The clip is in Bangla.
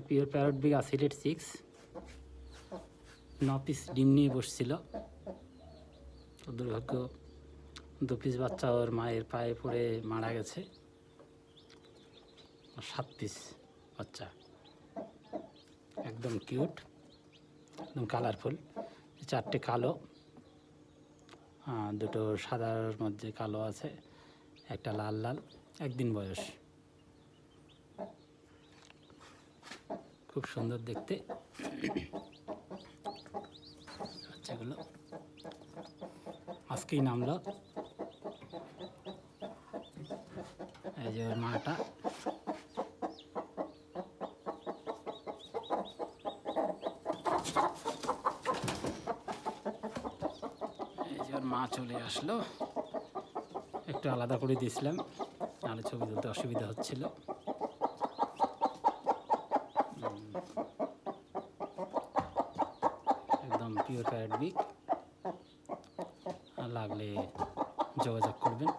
পিওর প্যারট বিগ আসিলেট 6 9 পিস ডিম নিয়ে বসছিল। দুর্ভাগ্য 2 পিস বাচ্চা ওর মায়ের পায়ে পড়ে মারা গেছে। 7 পিস বাচ্চা, একদম কিউট, একদম কালারফুল। 4টে কালো, 2টো সাদার মধ্যে কালো আছে, একটা লাল লাল। 1 দিন বয়স, খুব সুন্দর দেখতে বাচ্চাগুলো। আজকেই নামলো। এই যে ওর মাটা, এই যে ওর মা চলে আসলো। একটু আলাদা করে দিয়েছিলাম, নাহলে ছবি তুলতে অসুবিধা হচ্ছিল। একদম পিওর প্যারট বিগ। লাগলে যোগাযোগ করবেন।